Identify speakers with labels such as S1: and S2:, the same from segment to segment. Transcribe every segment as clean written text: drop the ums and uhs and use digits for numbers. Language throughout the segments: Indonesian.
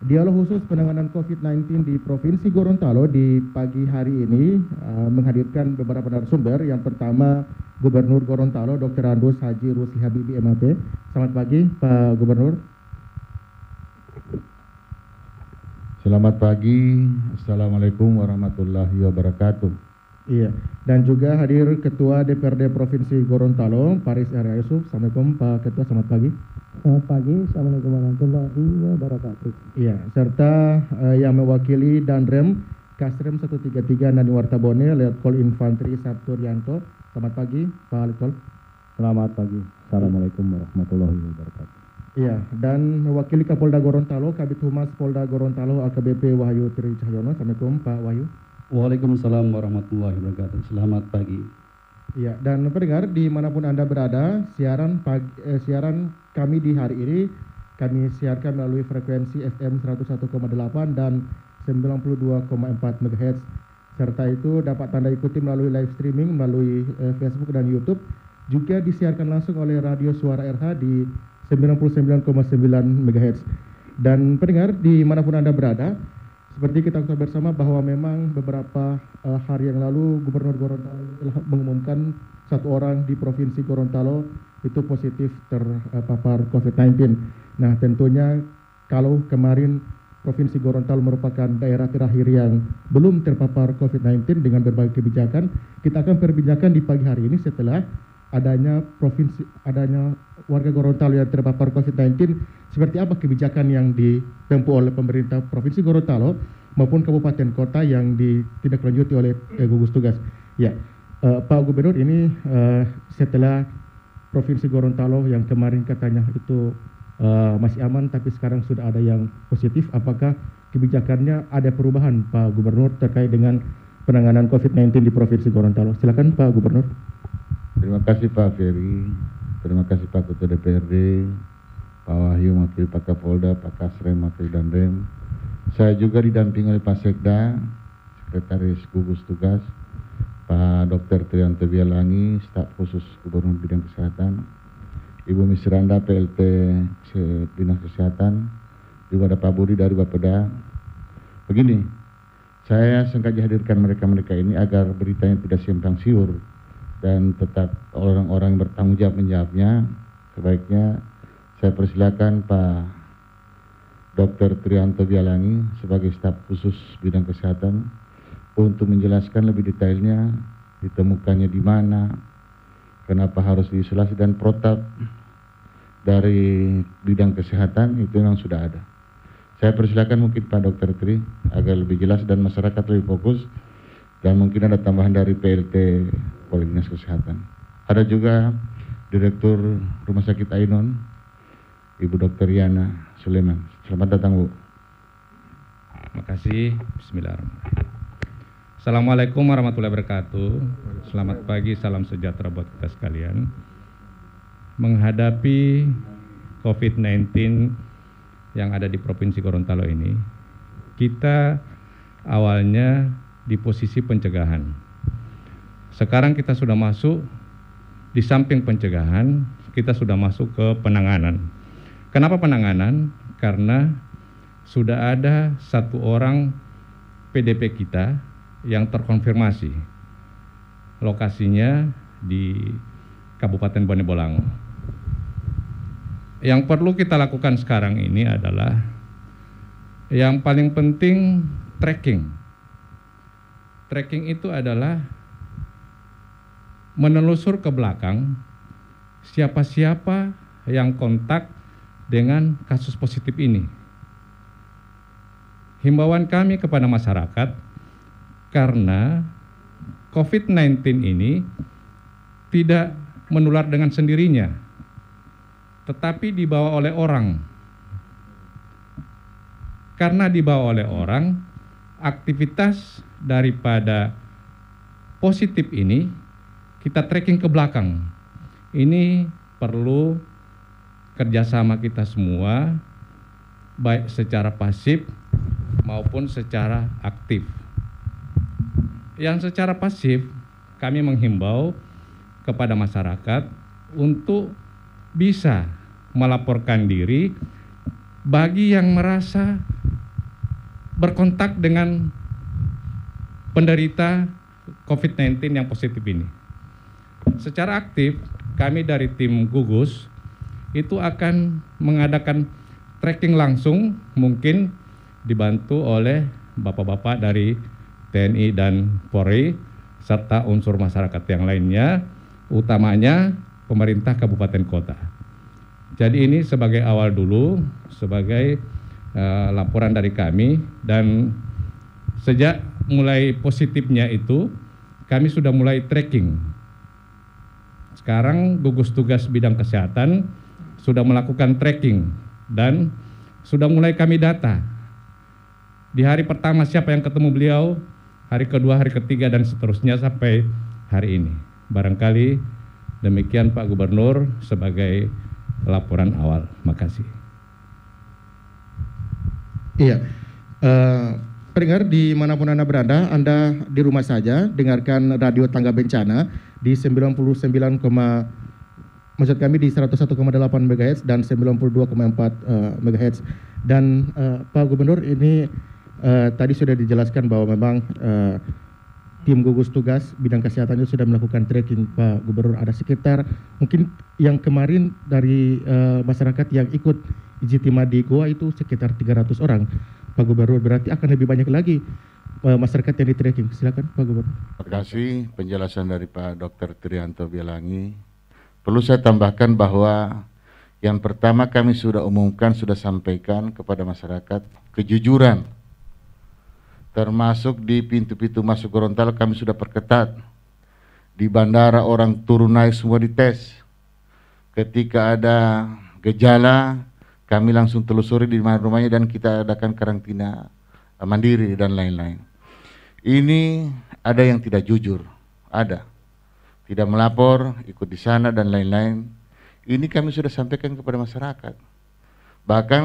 S1: Dialog khusus penanganan COVID-19 di Provinsi Gorontalo di pagi hari ini menghadirkan beberapa narasumber. Yang pertama, Gubernur Gorontalo Dr. Andus Haji Rusli Habibie MAP. Selamat pagi, Pak Gubernur.
S2: Selamat pagi, Assalamualaikum warahmatullahi wabarakatuh.
S1: Iya, dan juga hadir Ketua DPRD Provinsi Gorontalo, Faris R. Yusuf. Assalamualaikum, Pak Ketua, selamat pagi.
S3: Selamat pagi, Assalamualaikum warahmatullahi wabarakatuh.
S1: Iya, serta yang mewakili Danrem Kasrem 133 Nani Wartabone, Letkol Infantri Sabturyanto. Selamat pagi, Pak Letkol.
S3: Selamat pagi, Assalamualaikum warahmatullahi wabarakatuh.
S1: Iya, dan mewakili Kapolda Gorontalo, Kabid Humas Polda Gorontalo, AKBP Wahyu Tri Cahyono. Assalamualaikum, Pak Wahyu.
S4: Waalaikumsalam warahmatullahi wabarakatuh. Selamat pagi.
S1: Iya, dan pendengar dimanapun Anda berada, siaran kami di hari ini kami siarkan melalui frekuensi FM 101,8 dan 92,4 MHz. Serta itu dapat Anda ikuti melalui live streaming melalui Facebook dan YouTube. Juga disiarkan langsung oleh Radio Suara RH di 99,9 MHz. Dan pendengar dimanapun Anda berada, seperti kita ketahui bersama bahwa memang beberapa hari yang lalu Gubernur Gorontalo telah mengumumkan satu orang di Provinsi Gorontalo itu positif terpapar COVID-19. Nah, tentunya kalau kemarin Provinsi Gorontalo merupakan daerah terakhir yang belum terpapar COVID-19 dengan berbagai kebijakan, kita akan perbincangan di pagi hari ini setelah adanya warga Gorontalo yang terpapar COVID-19, seperti apa kebijakan yang ditempuh oleh pemerintah Provinsi Gorontalo maupun kabupaten kota yang ditindaklanjuti oleh gugus tugas. Ya, Pak Gubernur, ini setelah Provinsi Gorontalo yang kemarin katanya itu masih aman, tapi sekarang sudah ada yang positif. Apakah kebijakannya ada perubahan, Pak Gubernur, terkait dengan penanganan COVID-19 di Provinsi Gorontalo? Silakan, Pak Gubernur.
S2: Terima kasih Pak Ferry, terima kasih Pak Ketua DPRD, Pak Wahyu Wakil Pak Kapolda, Pak Kasrem Wakil Danrem. Saya juga didampingi oleh Pak Sekda, Sekretaris Gugus Tugas, Pak Dr. Trianto Bialangi, Staf Khusus Gubernur Bidang Kesehatan, Ibu Misranda PLT Dinas Kesehatan, juga ada Pak Budi dari Bapeda. Begini, saya sengaja hadirkan mereka-mereka ini agar beritanya tidak simpang siur dan tetap orang-orang bertanggung jawab menjawabnya. Sebaiknya saya persilakan Pak Dr. Trianto Bialangi sebagai staf khusus bidang kesehatan untuk menjelaskan lebih detailnya ditemukannya di mana, kenapa harus diisolasi, dan protap dari bidang kesehatan itu memang sudah ada. Saya persilakan mungkin Pak Dr. Tri agar lebih jelas dan masyarakat lebih fokus, dan mungkin ada tambahan dari PLT Polri Dinas Kesehatan. Ada juga Direktur Rumah Sakit Ainon, Ibu Dr. Yana Suleman. Selamat datang, Bu.
S5: Terima kasih. Bismillahirrahmanirrahim. Assalamualaikum warahmatullahi wabarakatuh. Selamat pagi, salam sejahtera buat kita sekalian. Menghadapi COVID-19 yang ada di Provinsi Gorontalo ini, kita awalnya di posisi pencegahan. Sekarang kita sudah masuk di samping pencegahan, kita sudah masuk ke penanganan. Kenapa penanganan? Karena sudah ada satu orang PDP kita yang terkonfirmasi. Lokasinya di Kabupaten Bone Bolango. Yang perlu kita lakukan sekarang ini adalah yang paling penting tracking. Tracking itu adalah menelusur ke belakang siapa-siapa yang kontak dengan kasus positif ini. Himbauan kami kepada masyarakat, karena COVID-19 ini tidak menular dengan sendirinya, tetapi dibawa oleh orang. Karena dibawa oleh orang, aktivitas daripada positif ini kita tracking ke belakang. Ini perlu kerjasama kita semua, baik secara pasif maupun secara aktif. Yang secara pasif, kami menghimbau kepada masyarakat untuk bisa melaporkan diri bagi yang merasa berkontak dengan penderita COVID-19 yang positif ini. Secara aktif, kami dari tim gugus itu akan mengadakan tracking langsung, mungkin dibantu oleh bapak-bapak dari TNI dan Polri, serta unsur masyarakat yang lainnya, utamanya pemerintah kabupaten kota. Jadi ini sebagai awal dulu, sebagai laporan dari kami, dan sejak mulai positifnya itu, kami sudah mulai tracking. Sekarang gugus tugas bidang kesehatan sudah melakukan tracking dan sudah mulai kami data. Di hari pertama siapa yang ketemu beliau, hari kedua, hari ketiga, dan seterusnya sampai hari ini. Barangkali demikian Pak Gubernur sebagai laporan awal. Makasih.
S1: Iya, pendengar dimanapun Anda berada, Anda di rumah saja, dengarkan Radio Tangga Bencana di 99, maksud kami di 101,8 MHz dan 92,4 MHz. Dan Pak Gubernur, ini tadi sudah dijelaskan bahwa memang tim gugus tugas bidang kesehatan itu sudah melakukan tracking, Pak Gubernur. Ada sekitar mungkin yang kemarin dari masyarakat yang ikut ijtima di Goa itu sekitar 300 orang, Pak Gubernur. Berarti akan lebih banyak lagi masyarakat yang di tracking. Silakan Pak Gubernur.
S2: Terima kasih penjelasan dari Pak Dr. Trianto Bielangi. Perlu saya tambahkan bahwa yang pertama kami sudah umumkan, sudah sampaikan kepada masyarakat kejujuran. Termasuk di pintu-pintu masuk Gorontalo kami sudah perketat. Di bandara orang turun naik semua dites. Ketika ada gejala, kami langsung telusuri di mana rumahnya dan kita adakan karantina mandiri dan lain-lain. Ini ada yang tidak jujur, ada. Tidak melapor, ikut di sana dan lain-lain. Ini kami sudah sampaikan kepada masyarakat. Bahkan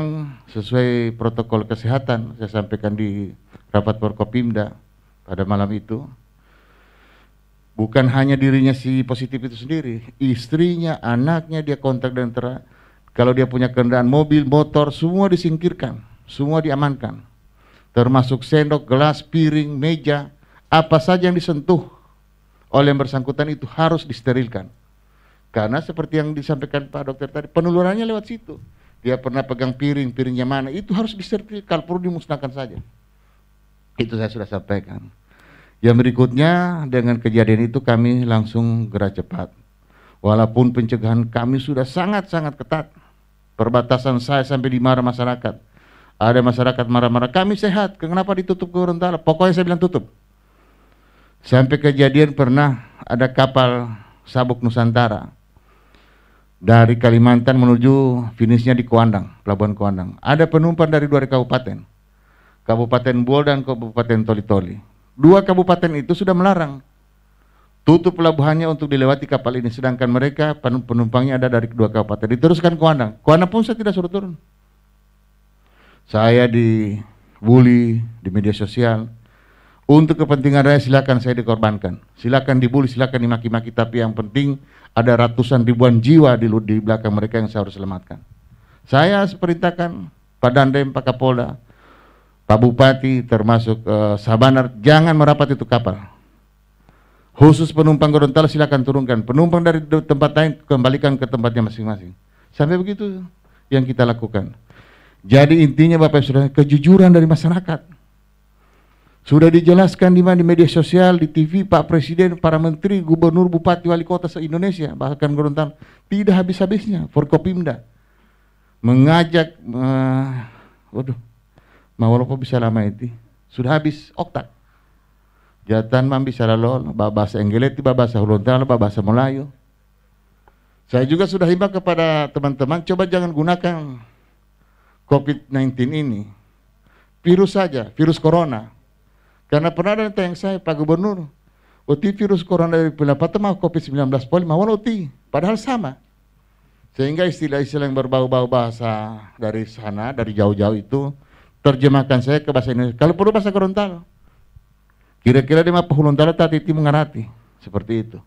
S2: sesuai protokol kesehatan, saya sampaikan di rapat Forkopimda pada malam itu. Bukan hanya dirinya si positif itu sendiri, istrinya, anaknya dia kontak dan kalau dia punya kendaraan mobil, motor, semua disingkirkan, semua diamankan. Termasuk sendok, gelas, piring, meja, apa saja yang disentuh oleh yang bersangkutan itu harus disterilkan. Karena seperti yang disampaikan Pak Dokter tadi, penularannya lewat situ. Dia pernah pegang piring, piringnya mana, itu harus disterilkan, kalau perlu dimusnahkan saja. Itu saya sudah sampaikan. Yang berikutnya, dengan kejadian itu kami langsung gerak cepat. Walaupun pencegahan kami sudah sangat-sangat ketat. Perbatasan saya sampai dimarah masyarakat. Ada masyarakat marah-marah, kami sehat, kenapa ditutup Gorontalo? Pokoknya saya bilang tutup. Sampai kejadian pernah ada kapal Sabuk Nusantara dari Kalimantan menuju finishnya di Kuandang, Pelabuhan Kuandang. Ada penumpang dari 2 kabupaten, Kabupaten Buol dan Kabupaten Toli-Toli. 2 kabupaten itu sudah melarang tutup pelabuhannya untuk dilewati kapal ini, sedangkan mereka penumpangnya ada dari 2 kabupaten. Diteruskan Kuandang. Kuandang pun saya tidak suruh turun. Saya dibully di media sosial. Untuk kepentingan rakyat silakan saya dikorbankan. Silakan dibully, silakan dimaki-maki, tapi yang penting ada ratusan ribuan jiwa di belakang mereka yang saya harus selamatkan. Saya perintahkan Pak Dandem, Pak Kapolda, Pak Bupati, termasuk Sabanar, jangan merapat itu kapal. Khusus penumpang Gorontalo silakan turunkan. Penumpang dari tempat lain kembalikan ke tempatnya masing-masing. Sampai begitu yang kita lakukan. Jadi intinya Bapak Ibu Saudara, kejujuran dari masyarakat. Sudah dijelaskan di media sosial, di TV, Pak Presiden, para menteri, gubernur, bupati, wali kota se-Indonesia, bahkan Gorontalo, tidak habis-habisnya Forkopimda mengajak, walaupun bisa lama itu, sudah habis oktak. Jatan mam bisa lalu, bahasa Enggeleti, bahasa Gorontalo, bahasa Melayu. Saya juga sudah himbau kepada teman-teman, coba jangan gunakan COVID-19 ini, virus saja, virus corona. Karena pernah ada yang tanya saya, Pak Gubernur, uti virus corona dari pelapatan mah COVID-19 poli, mawon uti, padahal sama. Sehingga istilah-istilah yang berbau-bau bahasa dari sana, dari jauh-jauh itu, terjemahkan saya ke bahasa Indonesia. Kalau perlu bahasa Gorontalo. Kira-kira di mah Gorontalo tadi itu mengerti, seperti itu.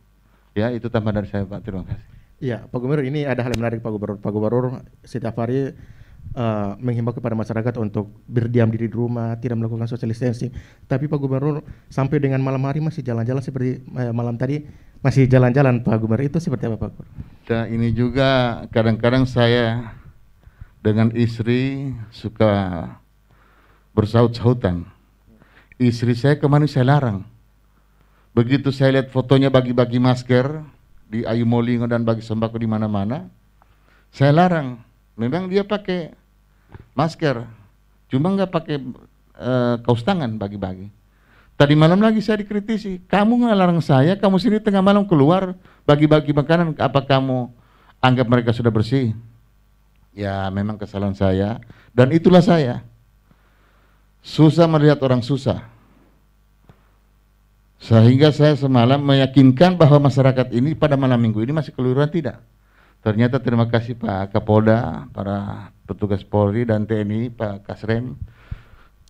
S2: Ya, itu tambahan dari saya Pak, terima kasih.
S1: Iya, Pak Gubernur, ini ada hal yang menarik Pak Gubernur. Pak Gubernur setiap hari menghimbau kepada masyarakat untuk berdiam diri di rumah, tidak melakukan social distancing. Tapi Pak Gubernur sampai dengan malam hari masih jalan-jalan seperti malam tadi masih jalan-jalan Pak Gubernur, itu seperti apa Pak Gubernur?
S2: Dan ini juga kadang-kadang saya dengan istri suka bersaut-sautan. Istri saya kemana saya larang. Begitu saya lihat fotonya bagi-bagi masker di Ayu Molingo dan bagi sembako di mana-mana, saya larang. Memang dia pakai masker, cuma nggak pakai kaos tangan bagi-bagi. Tadi malam lagi saya dikritisi, kamu ngelarang saya, kamu sendiri tengah malam keluar bagi-bagi makanan, apa kamu anggap mereka sudah bersih? Ya memang kesalahan saya, dan itulah saya. Susah melihat orang susah. Sehingga saya semalam meyakinkan bahwa masyarakat ini pada malam minggu ini masih keluyuran tidak. Ternyata terima kasih Pak Kapolda, para petugas Polri dan TNI, Pak Kasrem,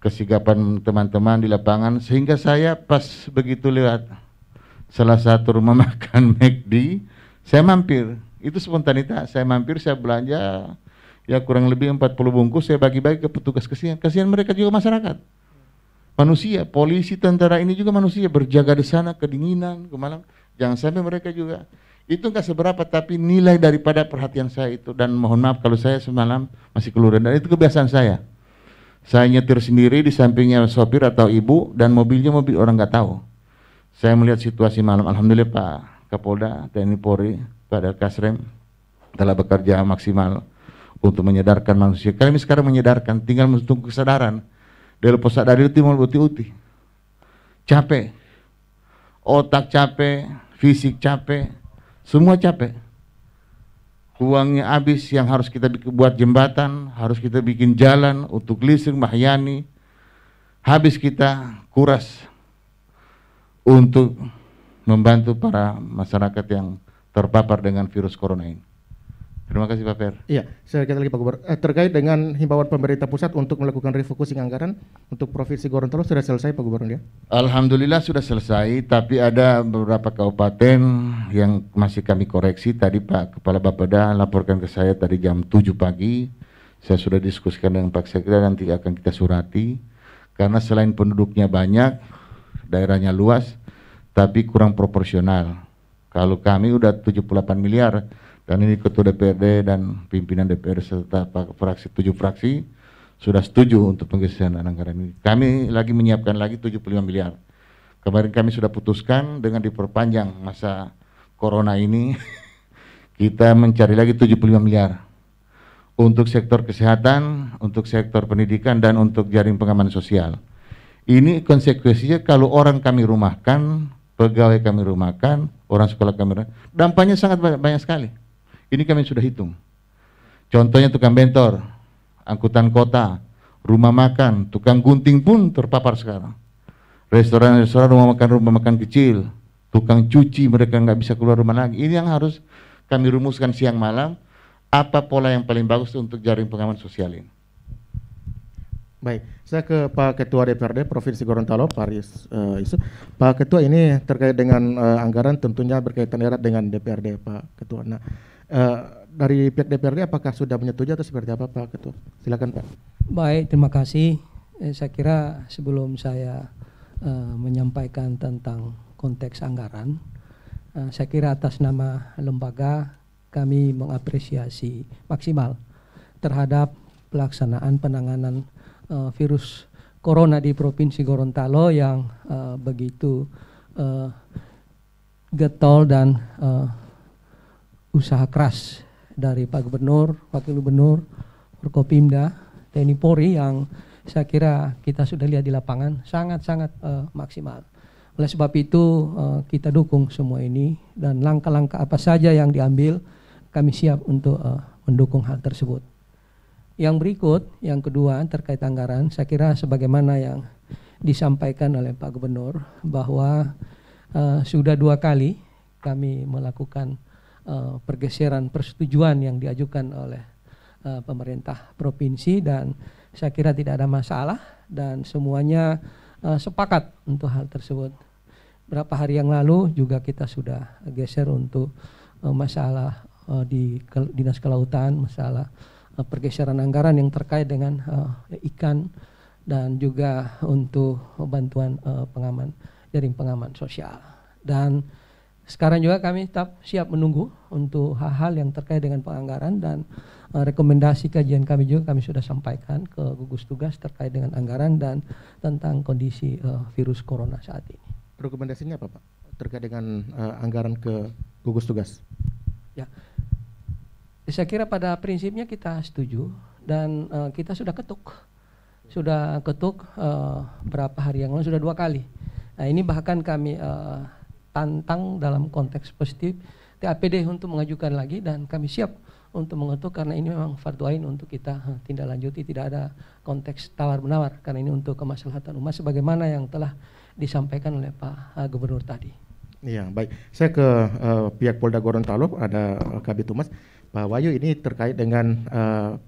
S2: kesigapan teman-teman di lapangan, sehingga saya pas begitu lewat salah satu rumah makan McD, saya mampir. Itu spontanitas, saya mampir, saya belanja, ya kurang lebih 40 bungkus, saya bagi-bagi ke petugas. Kasihan mereka juga masyarakat. Manusia, polisi, tentara ini juga manusia, berjaga di sana, kedinginan, ke malam. Jangan sampai mereka juga. Itu enggak seberapa, tapi nilai daripada perhatian saya itu. Dan mohon maaf kalau saya semalam masih keluar. Dan itu kebiasaan saya. Saya nyetir sendiri, di sampingnya sopir atau ibu, dan mobilnya mobil orang nggak tahu. Saya melihat situasi malam, alhamdulillah Pak Kapolda, TNI Polri, Pak Kasrem telah bekerja maksimal untuk menyadarkan manusia. Kami sekarang menyadarkan, tinggal menunggu kesadaran. Dari pusat dari itu mau uti-uti. Capek. Otak capek, fisik capek, semua capek. Uangnya habis yang harus kita buat jembatan, harus kita bikin jalan untuk listrik, Mahyani. Habis kita kuras untuk membantu para masyarakat yang terpapar dengan virus corona ini. Terima kasih Pak Fer.
S1: Iya, sekali lagi Pak Gubernur. Terkait dengan himbauan pemerintah pusat untuk melakukan refocusing anggaran untuk Provinsi Gorontalo sudah selesai Pak Gubernur ya?
S2: Alhamdulillah sudah selesai, tapi ada beberapa kabupaten yang masih kami koreksi. Tadi Pak Kepala Bapeda laporkan ke saya tadi jam 7 pagi. Saya sudah diskusikan dengan Pak Sekda, nanti akan kita surati. Karena selain penduduknya banyak, daerahnya luas, tapi kurang proporsional. Kalau kami udah 78 miliar, dan ini Ketua DPRD dan pimpinan DPR serta fraksi 7 fraksi sudah setuju untuk penggeseran anggaran ini. Kami lagi menyiapkan lagi 75 miliar. Kemarin kami sudah putuskan dengan diperpanjang masa corona ini kita mencari lagi 75 miliar untuk sektor kesehatan, untuk sektor pendidikan, dan untuk jaring pengaman sosial. Ini konsekuensinya kalau orang kami rumahkan, pegawai kami rumahkan, orang sekolah kami rumahkan, dampaknya sangat banyak sekali. Ini kami sudah hitung. Contohnya tukang bentor, angkutan kota, rumah makan, tukang gunting pun terpapar sekarang. Restoran-restoran, rumah makan kecil, tukang cuci, mereka nggak bisa keluar rumah lagi. Ini yang harus kami rumuskan siang malam, apa pola yang paling bagus untuk jaring pengaman sosial ini.
S1: Baik, saya ke Pak Ketua DPRD Provinsi Gorontalo, Pak Aris Yusuf. Pak Ketua, ini terkait dengan anggaran tentunya berkaitan erat dengan DPRD Pak Ketua. Nah, dari pihak DPRD apakah sudah menyetujui atau seperti apa Pak Ketua? Silakan Pak.
S3: Baik, terima kasih. Saya kira sebelum saya menyampaikan tentang konteks anggaran, saya kira atas nama lembaga kami mengapresiasi maksimal terhadap pelaksanaan penanganan virus corona di Provinsi Gorontalo yang begitu getol dan usaha keras dari Pak Gubernur, Wakil Gubernur, Forkopimda, TNI Polri yang saya kira kita sudah lihat di lapangan sangat-sangat maksimal. Oleh sebab itu kita dukung semua ini dan langkah-langkah apa saja yang diambil kami siap untuk mendukung hal tersebut. Yang berikut, yang kedua terkait anggaran, saya kira sebagaimana yang disampaikan oleh Pak Gubernur bahwa sudah 2 kali kami melakukan pergeseran persetujuan yang diajukan oleh pemerintah provinsi dan saya kira tidak ada masalah dan semuanya sepakat untuk hal tersebut. Berapa hari yang lalu juga kita sudah geser untuk masalah di Dinas Kelautan, masalah pergeseran anggaran yang terkait dengan ikan dan juga untuk bantuan jaring pengaman sosial. Dan sekarang juga kami tetap siap menunggu untuk hal-hal yang terkait dengan penganggaran, dan rekomendasi kajian kami juga kami sudah sampaikan ke gugus tugas terkait dengan anggaran dan tentang kondisi virus corona saat ini.
S1: Rekomendasinya apa Pak terkait dengan anggaran ke gugus tugas?
S3: Ya, saya kira pada prinsipnya kita setuju, dan kita sudah ketuk berapa hari yang lalu, sudah 2 kali. Nah, ini bahkan kami tantang dalam konteks positif TAPD untuk mengajukan lagi, dan kami siap untuk mengetuk karena ini memang fardu ain untuk kita tindak lanjuti, tidak ada konteks tawar-menawar karena ini untuk kemaslahatan umat sebagaimana yang telah disampaikan oleh Pak Gubernur tadi.
S1: Iya, baik. Saya ke pihak Polda Gorontalo, ada Kabid Humas, Pak Wahyu, ini terkait dengan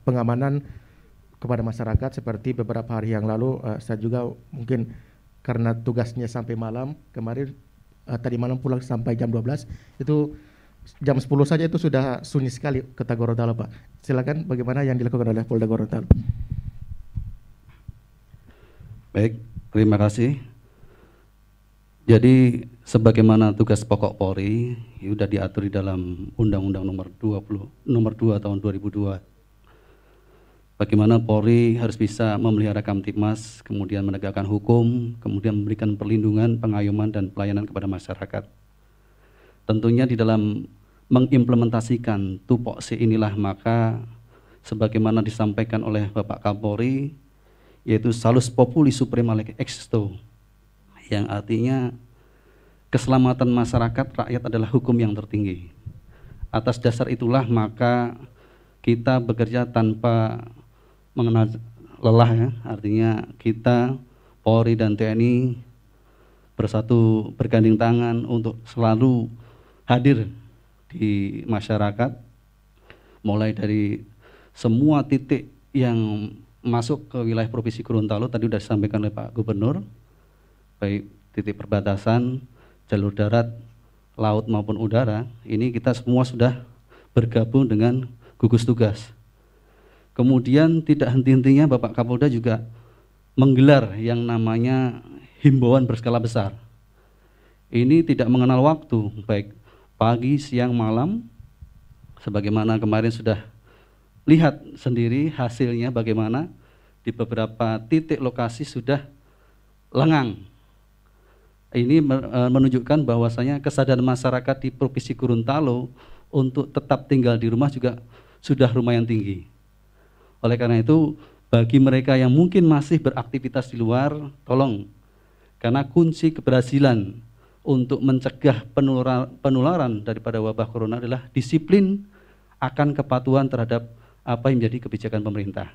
S1: pengamanan kepada masyarakat seperti beberapa hari yang lalu. Saya juga mungkin karena tugasnya sampai malam, kemarin tadi malam pulang sampai jam 12, itu jam 10 saja itu sudah sunyi sekali kota Gorontalo, Pak. Silakan bagaimana yang dilakukan oleh Polda Gorontalo.
S4: Baik, terima kasih. Jadi sebagaimana tugas pokok Polri sudah diatur di dalam Undang-Undang nomor 2 tahun 2002. Bagaimana Polri harus bisa memelihara Kamtibmas, kemudian menegakkan hukum, kemudian memberikan perlindungan, pengayoman, dan pelayanan kepada masyarakat. Tentunya di dalam mengimplementasikan tupoksi inilah maka sebagaimana disampaikan oleh Bapak Kapolri, yaitu salus populi suprema lege existo, yang artinya keselamatan masyarakat rakyat adalah hukum yang tertinggi. Atas dasar itulah maka kita bekerja tanpa mengenal lelah, ya. Artinya kita Polri dan TNI bersatu bergandeng tangan untuk selalu hadir di masyarakat, mulai dari semua titik yang masuk ke wilayah Provinsi Gorontalo tadi sudah disampaikan oleh Pak Gubernur, baik titik perbatasan, jalur darat, laut maupun udara. Ini kita semua sudah bergabung dengan gugus tugas. Kemudian tidak henti-hentinya Bapak Kapolda juga menggelar yang namanya himbauan berskala besar. Ini tidak mengenal waktu, baik pagi, siang, malam, sebagaimana kemarin sudah lihat sendiri hasilnya bagaimana di beberapa titik lokasi sudah lengang. Ini menunjukkan bahwasanya kesadaran masyarakat di Provinsi Gorontalo untuk tetap tinggal di rumah juga sudah lumayan tinggi. Oleh karena itu, bagi mereka yang mungkin masih beraktivitas di luar, tolong, karena kunci keberhasilan untuk mencegah penularan daripada wabah corona adalah disiplin akan kepatuhan terhadap apa yang menjadi kebijakan pemerintah.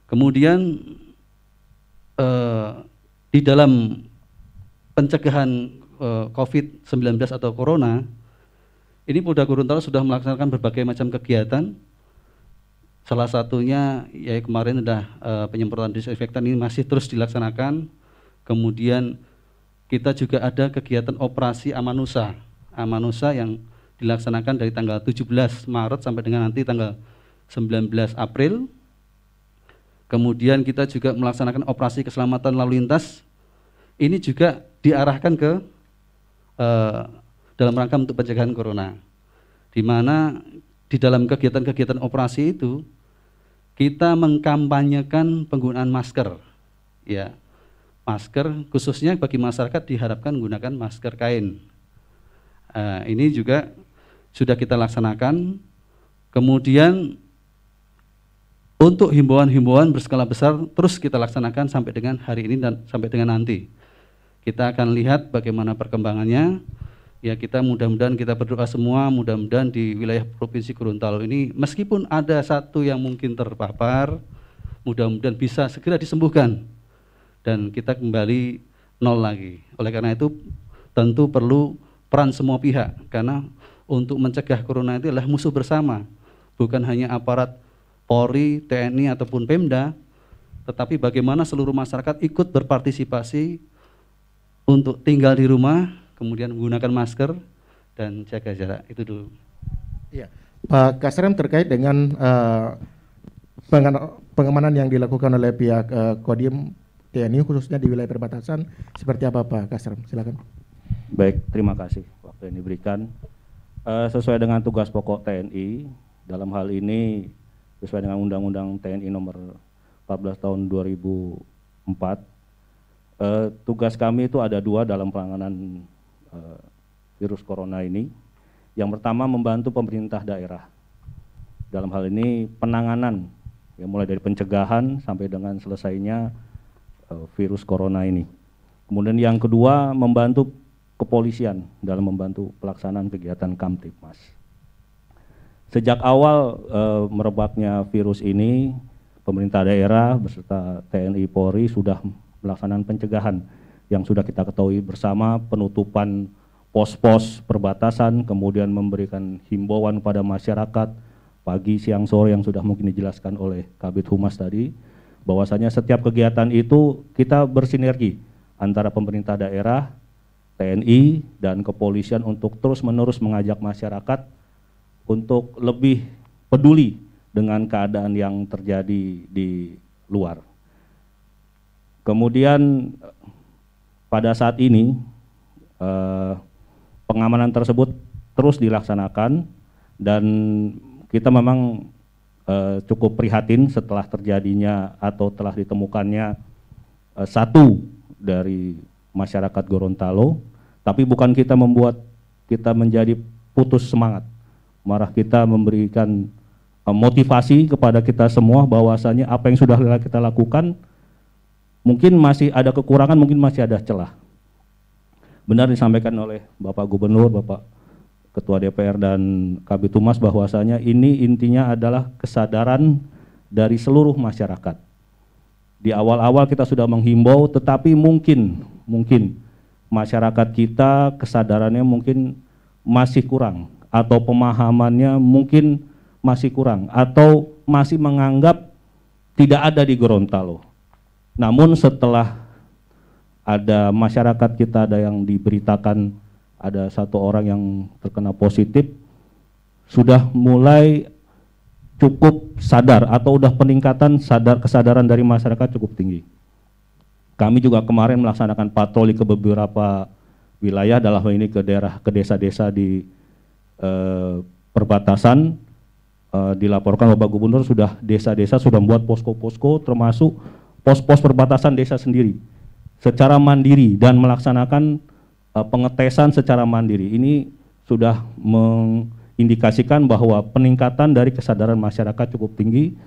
S4: Kemudian di dalam pencegahan COVID-19 atau corona, ini Polda Gorontalo sudah melaksanakan berbagai macam kegiatan. Salah satunya ya kemarin ada penyemprotan disinfektan, ini masih terus dilaksanakan. Kemudian kita juga ada kegiatan operasi Amanusa yang dilaksanakan dari tanggal 17 Maret sampai dengan nanti tanggal 19 April. Kemudian kita juga melaksanakan operasi keselamatan lalu lintas. Ini juga diarahkan ke dalam rangka untuk pencegahan corona. Di mana di dalam kegiatan-kegiatan operasi itu kita mengkampanyekan penggunaan masker, ya. Masker khususnya bagi masyarakat diharapkan menggunakan masker kain. Ini juga sudah kita laksanakan. Kemudian untuk himbauan-himbauan berskala besar terus kita laksanakan sampai dengan hari ini dan sampai dengan nanti. Kita akan lihat bagaimana perkembangannya. Ya, kita mudah-mudahan kita berdoa semua, mudah-mudahan di wilayah Provinsi Gorontalo ini meskipun ada satu yang mungkin terpapar, mudah-mudahan bisa segera disembuhkan dan kita kembali nol lagi. Oleh karena itu tentu perlu peran semua pihak, karena untuk mencegah corona itu adalah musuh bersama, bukan hanya aparat Polri, TNI ataupun Pemda, tetapi bagaimana seluruh masyarakat ikut berpartisipasi untuk tinggal di rumah, kemudian menggunakan masker dan jaga jarak. Itu dulu.
S1: Iya, Pak Kasrem terkait dengan pengamanan yang dilakukan oleh pihak Kodim TNI khususnya di wilayah perbatasan seperti apa Pak Kasrem? Silakan.
S6: Baik, terima kasih waktu yang diberikan. Sesuai dengan tugas pokok TNI, dalam hal ini sesuai dengan Undang-Undang TNI nomor 14 tahun 2004, tugas kami itu ada dua dalam penanganan virus corona ini. Yang pertama membantu pemerintah daerah. Dalam hal ini penanganan, ya mulai dari pencegahan sampai dengan selesainya virus corona ini. Kemudian yang kedua membantu kepolisian dalam membantu pelaksanaan kegiatan Kamtibmas. Sejak awal merebaknya virus ini, pemerintah daerah beserta TNI Polri sudah melaksanakan pencegahan yang sudah kita ketahui bersama, penutupan pos-pos perbatasan, kemudian memberikan himbauan pada masyarakat pagi, siang, sore yang sudah mungkin dijelaskan oleh Kabid Humas tadi, bahwasanya setiap kegiatan itu kita bersinergi antara pemerintah daerah, TNI, dan kepolisian untuk terus-menerus mengajak masyarakat untuk lebih peduli dengan keadaan yang terjadi di luar. Kemudian pada saat ini pengamanan tersebut terus dilaksanakan dan kita memang cukup prihatin setelah terjadinya atau telah ditemukannya satu dari masyarakat Gorontalo, tapi bukan kita membuat kita menjadi putus semangat, malah kita memberikan motivasi kepada kita semua bahwasanya apa yang sudah kita lakukan mungkin masih ada kekurangan, mungkin masih ada celah. Benar disampaikan oleh Bapak Gubernur, Bapak Ketua DPR dan Kabid Humas bahwasanya ini intinya adalah kesadaran dari seluruh masyarakat. Di awal-awal kita sudah menghimbau, tetapi mungkin masyarakat kita kesadarannya mungkin masih kurang, atau pemahamannya mungkin masih kurang, atau masih menganggap tidak ada di Gorontalo. Namun setelah ada masyarakat kita ada yang diberitakan ada satu orang yang terkena positif, sudah mulai cukup sadar atau udah peningkatan kesadaran dari masyarakat cukup tinggi. Kami juga kemarin melaksanakan patroli ke beberapa wilayah, dalam hal ini ke desa-desa di perbatasan. Dilaporkan Bapak Gubernur sudah desa-desa sudah membuat posko-posko, termasuk pos-pos perbatasan desa sendiri secara mandiri dan melaksanakan pengetesan secara mandiri. Ini sudah mengindikasikan bahwa peningkatan dari kesadaran masyarakat cukup tinggi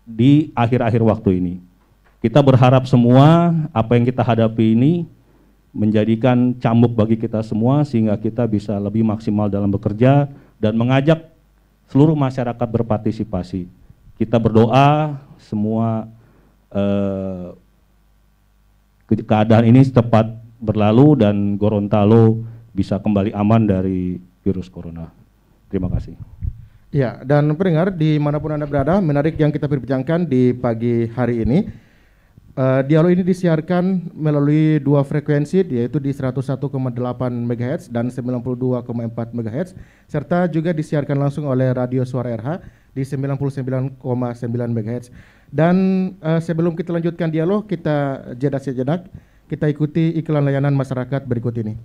S6: di akhir-akhir waktu ini. Kita berharap semua apa yang kita hadapi ini menjadikan cambuk bagi kita semua sehingga kita bisa lebih maksimal dalam bekerja dan mengajak seluruh masyarakat berpartisipasi. Kita berdoa semua keadaan ini cepat berlalu dan Gorontalo bisa kembali aman dari virus corona. Terima kasih.
S1: Ya, dan pendengar dimanapun Anda berada, menarik yang kita perbincangkan di pagi hari ini. Dialog ini disiarkan melalui dua frekuensi, yaitu di 101,8 MHz dan 92,4 MHz, serta juga disiarkan langsung oleh Radio Suara RH di 99,9 MHz. Dan sebelum kita lanjutkan dialog, kita jeda sejenak, kita ikuti iklan layanan masyarakat berikut ini.